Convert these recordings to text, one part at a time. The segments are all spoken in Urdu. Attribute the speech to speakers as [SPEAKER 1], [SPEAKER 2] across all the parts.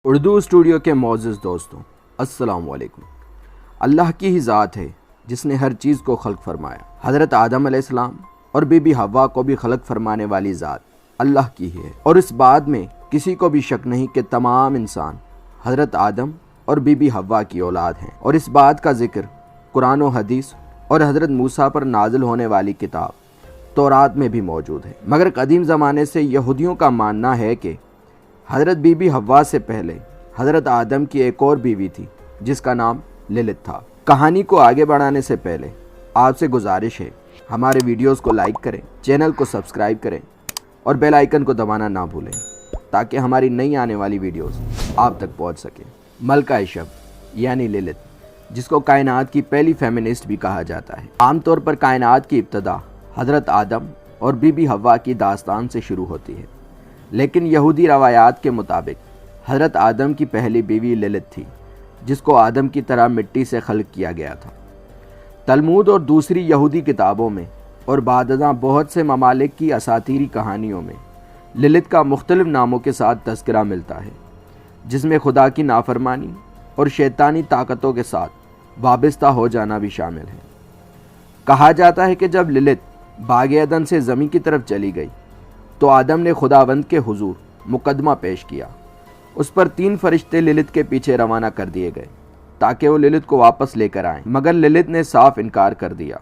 [SPEAKER 1] اردو اسٹوڈیو کے معزز دوستوں، السلام علیکم۔ اللہ کی ہی ذات ہے جس نے ہر چیز کو خلق فرمایا۔ حضرت آدم علیہ السلام اور بی بی حوا کو بھی خلق فرمانے والی ذات اللہ کی ہی ہے، اور اس بات میں کسی کو بھی شک نہیں کہ تمام انسان حضرت آدم اور بی بی حوا کی اولاد ہیں، اور اس بات کا ذکر قرآن و حدیث اور حضرت موسیٰ پر نازل ہونے والی کتاب تورات میں بھی موجود ہے۔ مگر قدیم زمانے سے یہودیوں کا ماننا ہے کہ حضرت بی بی حوا سے پہلے حضرت آدم کی ایک اور بیوی تھی جس کا نام للت تھا۔ کہانی کو آگے بڑھانے سے پہلے آپ سے گزارش ہے ہمارے ویڈیوز کو لائک کریں، چینل کو سبسکرائب کریں اور بیل آئیکن کو دبانا نہ بھولیں تاکہ ہماری نئی آنے والی ویڈیوز آپ تک پہنچ سکیں۔ ملکہ شب یعنی للت، جس کو کائنات کی پہلی فیمنسٹ بھی کہا جاتا ہے۔ عام طور پر کائنات کی ابتدا حضرت آدم اور بی بی حوا کی داستان سے شروع ہوتی ہے، لیکن یہودی روایات کے مطابق حضرت آدم کی پہلی بیوی للت تھی، جس کو آدم کی طرح مٹی سے خلق کیا گیا تھا۔ تلمود اور دوسری یہودی کتابوں میں اور بعد ازاں بہت سے ممالک کی اساطیری کہانیوں میں للت کا مختلف ناموں کے ساتھ تذکرہ ملتا ہے، جس میں خدا کی نافرمانی اور شیطانی طاقتوں کے ساتھ وابستہ ہو جانا بھی شامل ہے۔ کہا جاتا ہے کہ جب للت باغ عدن سے زمین کی طرف چلی گئی تو آدم نے خداوند کے حضور مقدمہ پیش کیا۔ اس پر 3 فرشتے للت کے پیچھے روانہ کر دیے گئے تاکہ وہ للت کو واپس لے کر آئیں، مگر للت نے صاف انکار کر دیا۔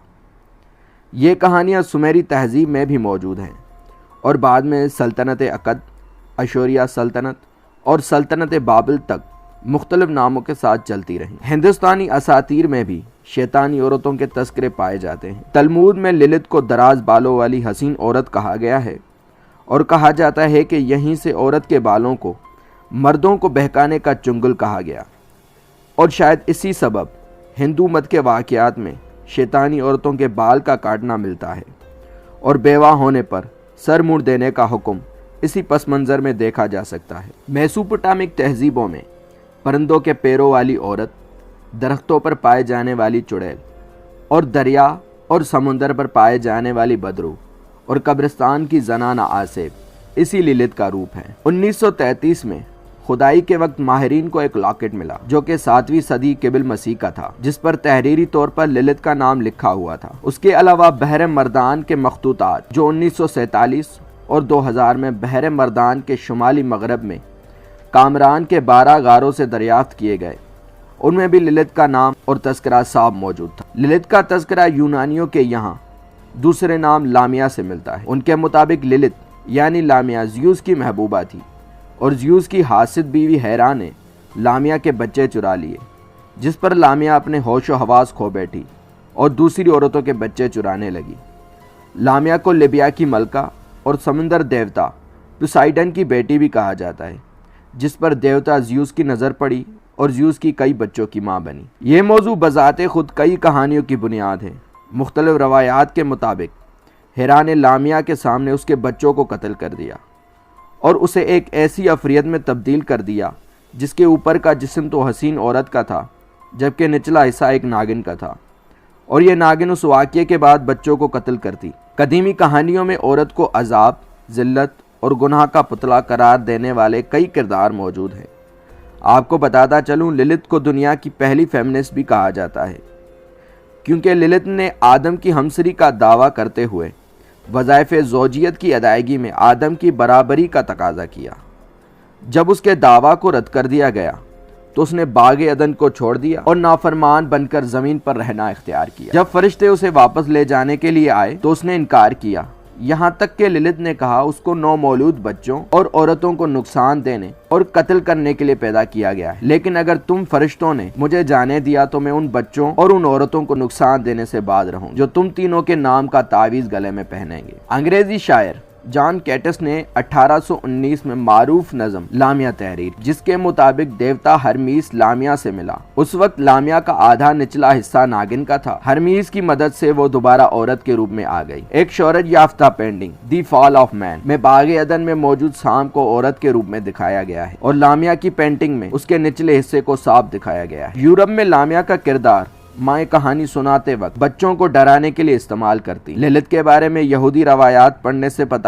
[SPEAKER 1] یہ کہانیاں سمیری تہذیب میں بھی موجود ہیں اور بعد میں سلطنت اکد، اشوریہ سلطنت اور سلطنت بابل تک مختلف ناموں کے ساتھ چلتی رہیں۔ ہندوستانی اساطیر میں بھی شیطانی عورتوں کے تذکرے پائے جاتے ہیں۔ تلمود میں للت کو دراز بالوں والی حسین عورت کہا گیا ہے، اور کہا جاتا ہے کہ یہیں سے عورت کے بالوں کو مردوں کو بہکانے کا چنگل کہا گیا، اور شاید اسی سبب ہندو مت کے واقعات میں شیطانی عورتوں کے بال کا کاٹنا ملتا ہے، اور بیوہ ہونے پر سر موڑ دینے کا حکم اسی پس منظر میں دیکھا جا سکتا ہے۔ میسوپوٹامک تہذیبوں میں پرندوں کے پیروں والی عورت، درختوں پر پائے جانے والی چڑیل، اور دریا اور سمندر پر پائے جانے والی بدرو اور قبرستان کی زنانہ آسیب اسی للت کا روپ ہے۔ 1933 میں کھدائی کے وقت ماہرین کو ایک لاکٹ ملا جو کہ 7ویں صدی قبل مسیح کا تھا، جس پر تحریری طور پر للت کا نام لکھا ہوا تھا۔ اس کے علاوہ بحر مردان کے مخطوطات جو 1947 اور 2000 میں بحر مردان کے شمالی مغرب میں کامران کے 12 غاروں سے دریافت کیے گئے، ان میں بھی للت کا نام اور تذکرہ صاف موجود تھا۔ للت کا تذکرہ یونانیوں کے یہاں دوسرے نام لامیا سے ملتا ہے۔ ان کے مطابق للت یعنی لامیا زیوس کی محبوبہ تھی، اور زیوس کی حاسد بیوی ہیرا نے لامیا کے بچے چرا لیے، جس پر لامیا اپنے ہوش و حواس کھو بیٹھی اور دوسری عورتوں کے بچے چرانے لگی۔ لامیا کو لیبیا کی ملکہ اور سمندر دیوتا پوسائیڈن کی بیٹی بھی کہا جاتا ہے، جس پر دیوتا زیوس کی نظر پڑی اور زیوس کی کئی بچوں کی ماں بنی۔ یہ موضوع بذات خود کئی کہانیوں کی بنیاد ہے۔ مختلف روایات کے مطابق ہیرا نے لامیا کے سامنے اس کے بچوں کو قتل کر دیا اور اسے ایک ایسی عفریت میں تبدیل کر دیا جس کے اوپر کا جسم تو حسین عورت کا تھا، جبکہ نچلا حصہ ایک ناگن کا تھا، اور یہ ناگن اس واقعے کے بعد بچوں کو قتل کرتی۔ قدیمی کہانیوں میں عورت کو عذاب، ذلت اور گناہ کا پتلا قرار دینے والے کئی کردار موجود ہیں۔ آپ کو بتاتا چلوں، للت کو دنیا کی پہلی فیمنسٹ بھی کہا جاتا ہے، کیونکہ للت نے آدم کی ہمسری کا دعویٰ کرتے ہوئے وظائف زوجیت کی ادائیگی میں آدم کی برابری کا تقاضا کیا۔ جب اس کے دعویٰ کو رد کر دیا گیا تو اس نے باغ عدن کو چھوڑ دیا اور نافرمان بن کر زمین پر رہنا اختیار کیا۔ جب فرشتے اسے واپس لے جانے کے لیے آئے تو اس نے انکار کیا، یہاں تک کہ للت نے کہا اس کو نومولود بچوں اور عورتوں کو نقصان دینے اور قتل کرنے کے لیے پیدا کیا گیا ہے، لیکن اگر تم فرشتوں نے مجھے جانے دیا تو میں ان بچوں اور ان عورتوں کو نقصان دینے سے باز رہوں جو تم تینوں کے نام کا تعویذ گلے میں پہنیں گے۔ انگریزی شاعر جان کیٹس نے 1819 میں معروف نظم لامیا تحریر، جس کے مطابق دیوتا ہرمیس لامیا سے ملا۔ اس وقت لامیا کا آدھا نچلا حصہ ناگن کا تھا۔ ہرمیس کی مدد سے وہ دوبارہ عورت کے روپ میں آ گئی۔ ایک شہرت یافتہ پینٹنگ دی فال آف مین میں باغ عدن میں موجود سام کو عورت کے روپ میں دکھایا گیا ہے، اور لامیا کی پینٹنگ میں اس کے نچلے حصے کو صاف دکھایا گیا ہے۔ یورپ میں لامیا کا کردار مائیں کہانی سناتے وقت بچوں کو ڈرانے کے لیے استعمال کرتی۔ للت کے بارے میں یہودی روایات پڑھنے سے پتہ